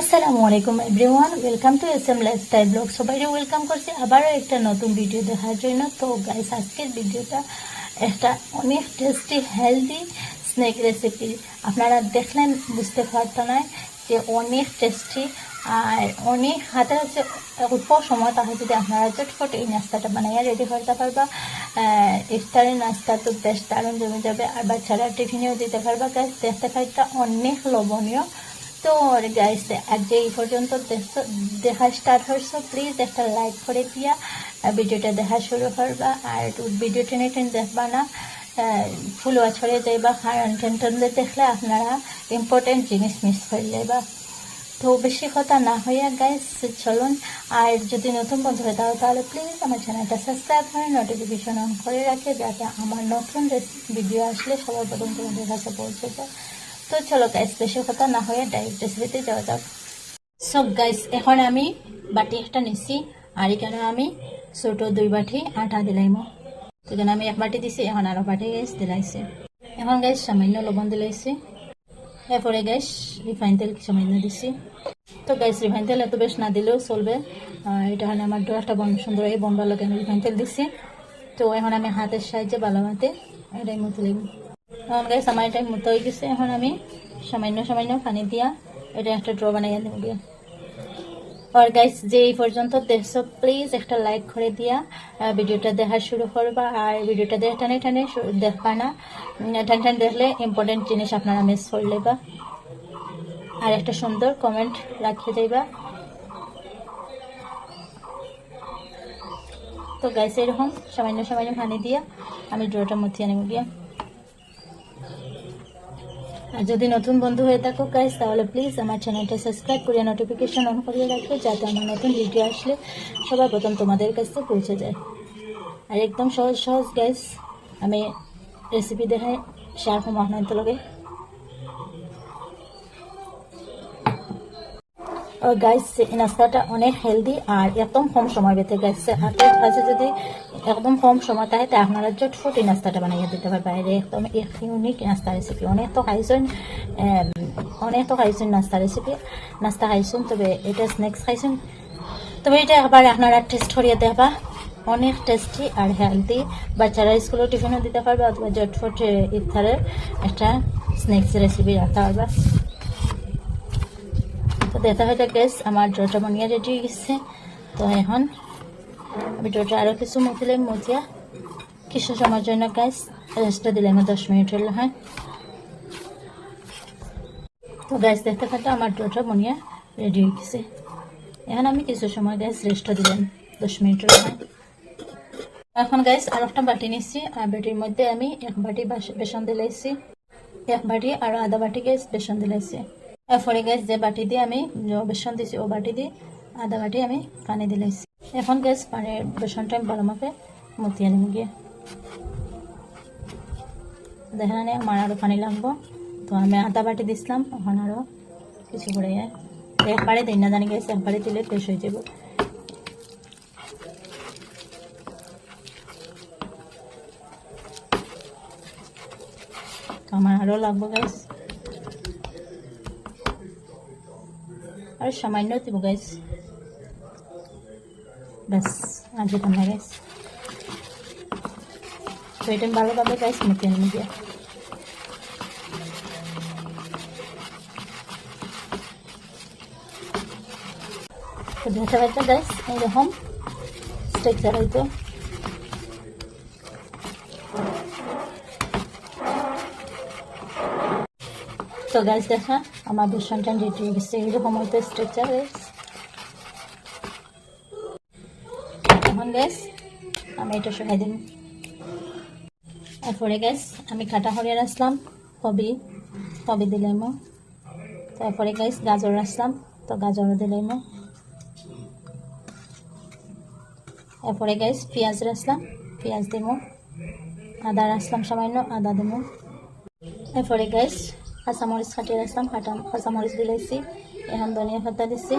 আসসালামু আলাইকুম everyone, welcome to SM lifestyle blog. সবাইকে ওয়েলকাম করছি আবারও একটা নতুন ভিডিও দেখার জন্য। তো গাইস, আজকের ভিডিওটা একটা অনেক টেস্টি হেলদি স্ন্যাক রেসিপি। আপনারা দেখলেন বুঝতে পারতো না যে অনেক টেস্টি আর অনেক হাতে আছে অল্প সময়, তাহলে যদি আপনারা চটপট এই নাস্তাটা বানাইয়া রেডি করতে পারবা। ইফতারের নাস্তা তো বেশ দারুণ জমে যাবে, আর বাচ্চারা টিফিনেও দিতে পারবা। গাইস, দেখতে খাইটা অনেক লোভনীয়। তো গাইস, আজ যে এই পর্যন্ত দেখা স্টার্ট হয়েছে, প্লিজ একটা লাইক করে দিয়া ভিডিওটা দেখা শুরু করবা। আর ভিডিও টেনে টেনে দেখবা না, ফুলওয়া ছড়িয়ে যাইবা, কারণ টেনে দেখলে আপনারা ইম্পর্টেন্ট জিনিস মিস করে যাইবা। তো বেশি কথা না হইয়া গাইস চলুন। আর যদি নতুন বন্ধু হয়ে থাকো তাহলে প্লিজ আমার চ্যানেলটা সাবস্ক্রাইব করে নোটিফিকেশন অন করে রাখে, যাতে আমার নতুন ভিডিও আসলে সবার প্রথম তোমাদের কাছে পৌঁছে যায়। তো চলো গাইস, বেশি কথা না হয়ে ডাইরেক্ট রেসিপিতে যাওয়া যাক। সব গাইস, এখন আমি বাটি একটা নিচ্ছি, আর এখানে আমি ছোট 2 বাটি আটা দিলাইমো। তো এখানে আমি 1 বাটি দিছি, এখন আরো বাটি গাইস দিলাইছি। এখন গাইস সামান্য লবণ দিলাইছি, এরপরে গাইস রিফাইন তেল সামান্য দিছি। তো গাইস, রিফাইন তেল এত বেশ না দিলেও চলবে, এটা হলে আমার একটা সুন্দর এই বনবার লোক আমি রিফাইন তেল দিছি। তো এখন আমি হাতের সাহায্যে ভালো মতে এটাই মতো লাগবে। এখন গাইস আমার এটাই মতো হয়ে গেছে। এখন আমি সামান্য পানি দিয়া এটা একটা ড্র বানাইয়া দেব গিয়া। আর গাইস, যে এই পর্যন্ত দেখছো প্লিজ একটা লাইক করে দিয়া ভিডিওটা দেখা শুরু করবা। আর ভিডিওটা দেখে টানে টানে দেখবা না, টান টান দেখলে ইম্পর্টেন্ট জিনিস আপনারা মিস করে লেবা। আর একটা সুন্দর কমেন্ট রাখিয়ে দেবা। তো গাইস, এরকম সামান্য পানি দিয়া আমি ড্রটা মথিয়ে নেব গিয়া। আর যদি নতুন বন্ধু হয়ে থাকো গাইস, তাহলে প্লিজ আমার চ্যানেলটা সাবস্ক্রাইব করে নোটিফিকেশন অন করিয়ে রাখবে, যাতে আমার নতুন ভিডিও আসলে সবার প্রথম তোমাদের কাছে পৌঁছে যায়। আর একদম সহজ গাইস আমি রেসিপি দেখে শেয়ার করবো আপনাদের লগে। গাইস, এই নাস্তাটা অনেক হেলদি আর একদম কম সময় বেঁধে গেছে। হাতের কাছে যদি একদম কম সময় থাকে, তা আপনারা চটফট এই নাস্তাটা বানাইয়া দিতে পারবেন। বাইরে একদম ইউনিক নাস্তা রেসিপি। অনেক তো খাইছেন নাস্তা খাইছেন, তবে এটা স্ন্যাক্স খাইছেন, তবে এটা আবার আপনারা টেস্ট করিয়ে দেবা। অনেক টেস্টি আর হেলদি, বাচ্চারা স্কুলে টিফিনও দিতে পারবে, অথবা চটফট ইফতারের একটা স্ন্যাক্স রেসিপি রাখতে পারবে। তো দেখা হয় গ্যাস আমার ডোটা বানিয়ে রেডি হয়ে গেছে। তো এখন আমি ডোটা আরও কিছু মতিয়া কিছু সময়ের জন্য গ্যাস রেস্টটা দিলে আমার 10 মিনিট হলো। হ্যাঁ, তো গ্যাস দেখতে থাকতে আমার ডোটা বানিয়ে রেডি হয়ে গেছে। এখন আমি কিছু সময় গ্যাস রেস্টটা দিলাম 10 মিনিট হলো। হ্যাঁ, এখন গ্যাস আর একটা বাটি নিচ্ছি, আর বাটির মধ্যে আমি 1 বাটি বেসন দিলাইছি, 1 বাটি আর আধা বাটি গ্যাস বেসন দিলাইছি। এরপরে গ্যাস যে বাটি দিয়ে আমি বেসন দিছি, ও বাটি দিয়ে আধা বাটি আমি পানি দিলাইছি। এখন গ্যাস পানির বেসনটা আমি ভালো মাপে মতিয়ে নিব গিয়ে। দেখেন আমার আরও পানি লাগবো, তো আমি আধা বাটি দিছিলাম, এখন আরও কিছু করে একবারে দিই না, জানি গ্যাস একবারে দিলে ফ্রেশ হয়ে যাব। তো আমার আরও লাগবো গ্যাস, আর সামান্য দিব গাইস, ব্যাস আর যেতাম না গাইস। তো এটা ভালোভাবে গাইস মেখে নিয়ে গিয়ে। তো দেখা যাচ্ছে গাইস এইরকম স্ট্রাকচার হইতো। তো গাইস দেখা আমার বেসনটা রেডি হয়ে গেছে, এইরকম হইতো স্ট্রাকচার। এখন গ্যাস আমি এটা সরাই দিন। এরপরে গ্যাস আমি কাটা হরিয়ে আসলাম কবি দিলাম। তারপরে গ্যাস গাজর আসলাম, তো গাজর দিলাম। এরপরে গ্যাস পেঁয়াজ রাখলাম, পেঁয়াজ দিব। আদা রাখলাম সামান্য, আদা দিব। এরপরে গ্যাস কাঁচামরিচ কাটিয়ে রাখলাম, কাঁচামরিচ দিলাইছি। এখন ধনিয়া পাতা দিচ্ছি।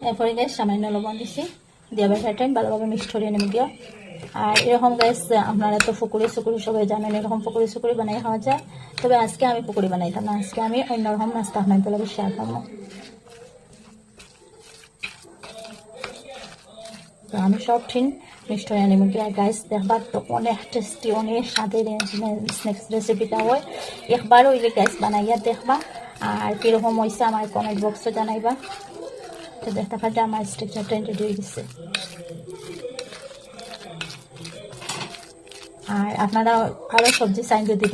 এরপরে গ্যাস সামান্য লবণ দিছি, দিয়ে আবার টাইম ভালোভাবে মিক্সড করিয়ে নেব গিয়া। আর এরকম গাইস আপনারা তো পকোড়ি সুকুড়ি সবাই জানেন, এরকম পকোড়ি সুকুড়ি বানাই খাওয়া যায়। তবে আজকে আমি পকোড়ি বানাইতাম না, আজকে আমি অন্যরকম নাস্তা আপনাদের লগে শেয়ার করবো। তো আমি সব ঠিক মিষ্টি আনি মুরগি। আর গাইস দেখবার তো অনেক টেস্টি, অনেক স্বাদের স্ন্যাক্স রেসিপিটা হয়। একবার হইলে গাইস বানাইয়া দেখবা, আর কীরকম হয়েছে আমার কমেন্ট বক্সে জানাইবা। তো দেখতে পাচ্ছি আমার স্ট্রাকচারটা রেডি হয়ে গেছে। আর আপনারা আরও সবজি চাই যদি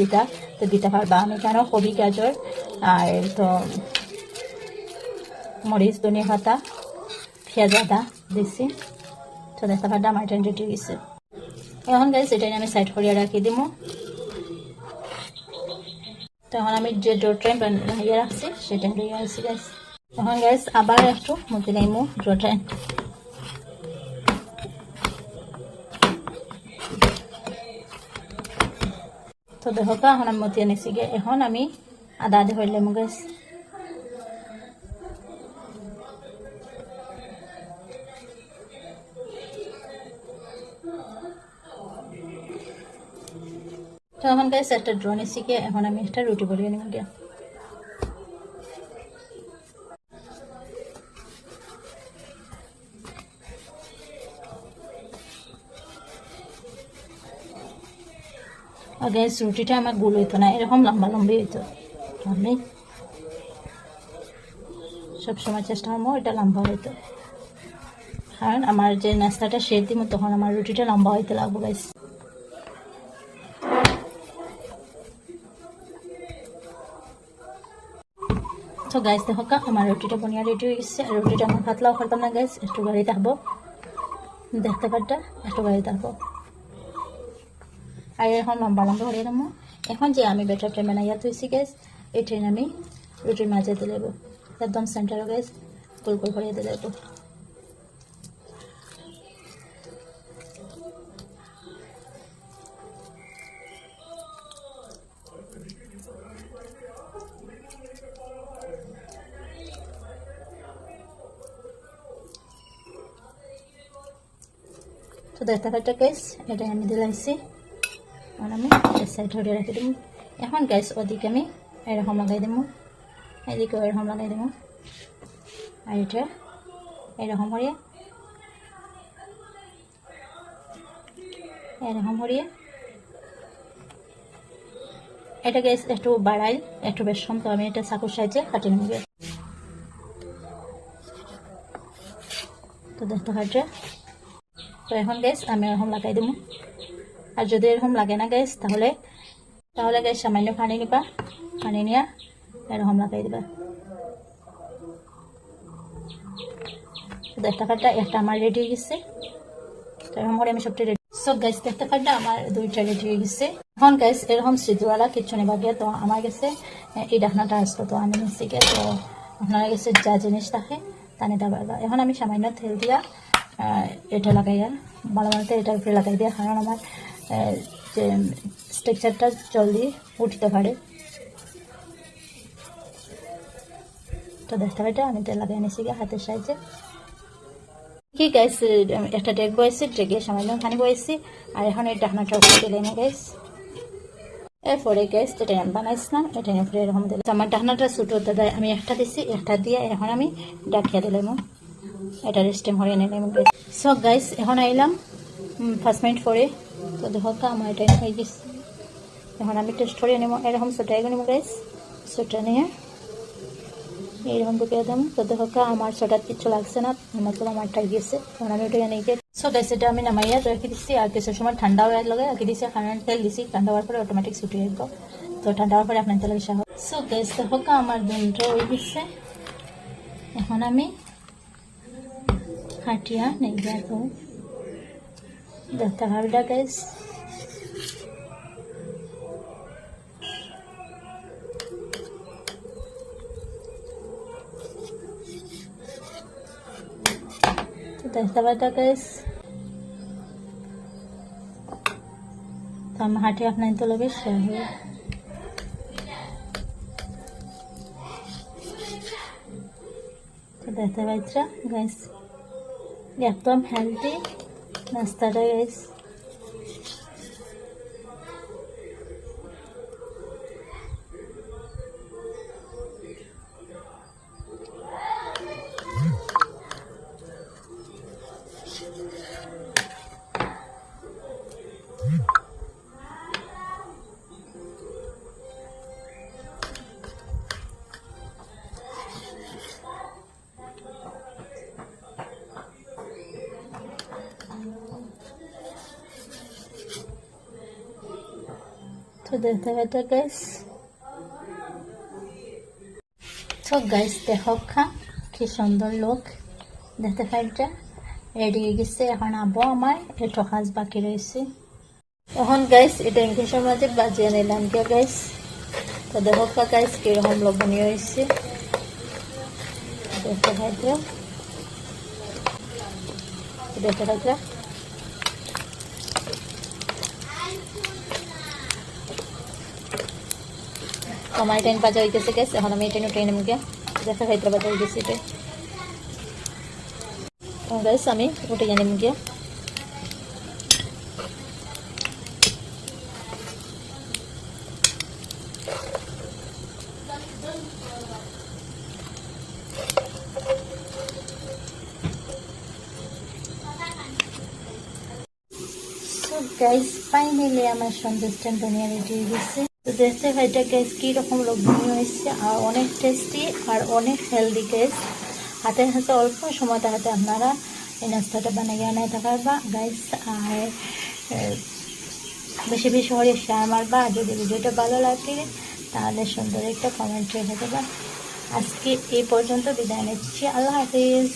তো দিতে পারবা। আমি কেন কবি, গাজর আর তো মরিচ, ধনিয়া পাতা, পেঁয়াজ, আদা দিছি। তো দেখতে পাচ্ছি আমার এটা রেডি হয়ে গেছে। এখন গাইস এটাই আমি সাইড করিয়া রাখি দিব। তখন আমি যে ডো ট্রেন বানিয়ে রাখছি সেটা দিয়ে আসছি গাইস। এখন গাইস আবার একটু মধ্যে নেইমু ডো ট্রেন। তো দেখো তো এখন আমি মতি আনিছি গে। এখন আমি আদা আদা হইলে মু গাইস। তো এখন গাইস একটা ড্রো নিছি গে। এখন আমি একটা রুটি বানিয়ে নিব গে। আর গাইস রুটিটা আমার গোল হইতো না, এরকম লম্বা লম্বি হইতো। আমি সবসময় চেষ্টা করবো এটা লম্বা হইতো, কারণ আমার যে নাস্তাটা শেপ দিব তখন আমার রুটিটা লম্বা হইতে লাগবো গাইস। তো গাইস দেখো আমার রুটিটা বনিয়া রেডি হয়ে গেছে। আর রুটিটা আমার পাতলাও করতাম না গাইস, একটু গাড়ি থাকবো, দেখতে পারটা একটু গাড়ি থাকবো। আর এখন লম্বা লম্বা করে নেবো। এখন যে আমি ব্যাটারটা বানাইয়া থইছি গ্যাস, এটাই আমি রুটির মাঝে দিয়ে দেবো, একদম সেন্টারে গ্যাস গোল গোল করে দিয়ে দেবো। তো দেখতে পাচ্ছ গ্যাস এটাই আমি দিলাইছি। আর আমি সাইড ধরে রাখি দেবো। এখন গ্যাস ওদিকে আমি এরকম লাগাই দেবো, এদিকেও এরকম লাগাই দেবো। আর এটা এরকম করিয়ে এটা গ্যাস একটু বাড়াই, একটু বেশম। তো আমি এটা চাকুর সাহায্যে কাটিয়ে নেব। তো দেখতে পাচ্ছ। তো এখন গ্যাস আমি এরকম লাগাই দেবো। আর যদি এরকম লাগে না গ্যাস তাহলে গ্যাস সামান্য পানি নিবা, পানি নিয়ে এরকম লাগাই দিবা। দেখতে পাচ্ছ একটা আমার রেডি হয়ে গেছে। তো এরকম করে আমি সবটা রেডি। সব গাইস দেখতে পাচ্ছ আমার দুইটা রেডি হয়ে গেছে। এখন গাইস এরকম সিদ্ধওয়ালা কিচ্ছু নেবা গিয়ে। তো আমার কাছে এই ডাকনাটা আসতো, তো আমি নিচ্ছি গিয়ে। তো আপনার কাছে যা জিনিস থাকে তা নিতে পারবা। এখন আমি সামান্য তেল দিয়া এটা লাগাইয়া ভালো ভালোতে এটার উপরে লাগাই দিয়া, কারণ আমার যে স্ট্রাকচারটা জলদি উঠতে পারে। তো দেখতে পাচ্ছ আমি তেল লাগাই নিচ্ছি গিয়ে হাতের সাহায্যে। কি গাইস একটা ডেক বয়েছি, ডেকে সামান্য পানি বয়েছি। আর এখন এই ডাকনাটা উপরে দিলে না গাইস। এরপরে গ্যাস যেটা আমি বানাইছিলাম এটা উপরে এরকম দিলে আমার ডাকনাটা ছোটো দাদায় আমি একটা দিছি, একটা দিয়ে এখন আমি ডাকিয়া দিলাম। এটা স্টিম হয়ে নিলাম। সব গাইস এখন আইলাম 5 মিনিট পরে। তো দেখো আমার এটা হয়ে গেছে। এখন আমি টেস্ট করে নেব। এরকম ছোটাই নেব গাইস, ছোটা নিয়ে এইরকম ঢুকিয়ে দেবো। তো দেখো আমার ছোটার কিছু লাগছে না, মতলব আমারটা গিয়েছে। তখন আমি ওটা নিয়ে গিয়ে সো গাইস এটা আমি নামাইয়া রেখে দিচ্ছি। আর কিছু সময় ঠান্ডা হয়ে লগে রেখে দিচ্ছি, কারণ তেল দিচ্ছি। ঠান্ডা হওয়ার পরে অটোমেটিক ছুটি আসবো। তো ঠান্ডা হওয়ার পরে আপনার তেল বেশি হবে। সো গাইস দেখো আমার দুটো হয়ে গেছে। এখন আমি হাটিয়া নেই যাবো, দেখতে পারবে গাইস। দেখতে পাচ্ছ গাইস। তো আমি হাঁটি আপনার তো লগে শেয়ার হয়ে। তো দেখতে পাচ্ছ গাইস একদম হেলদি নাস্তাটা গাইস। তো দেখতে পাইতে গাইস, তো গাইস দেখো কি সুন্দর লোক দেখতে পাইতে রেডি হয়ে গেছে। এখন আবো আমার একটু কাজ বাকি রয়েছে। এখন গাইস এটা ইংলিশের মাঝে বাজিয়ে নিলাম কে গাইস। তো দেখো গাইস কিরকম লবণীয় হয়েছে দেখতে পাইতে, দেখতে পাইতে। আমার ট্রেন বাজা হয়ে গেছে গাইস। এখন আমি ট্রেন উঠে নেব গিয়া, দেখতে পাইতে বাজা হয়ে গেছে এটা। গাইস আমি উঠে নেব গিয়া। গাইস ফাইনালি আমার সন্দেশ বানিয়ে রেডি হয়ে গেছে। তো দেখতে ভাইটা গাইস কীরকম লোভনীয় হয়েছে আর অনেক টেস্টি আর অনেক হেলদি গাইস। হাতের হাতে অল্প সময় হাতে আপনারা এই নাস্তাটা বানিয়ে আনাইতে পারবা গাইস। আর বেশি বেশি করে শেয়ার মারবা। আর যদি ভিডিওটা ভালো লাগে তাহলে সুন্দর একটা কমেন্ট রেখে দেবা। আজকে এই পর্যন্ত বিদায় নিচ্ছি, আল্লাহ হাফিজ।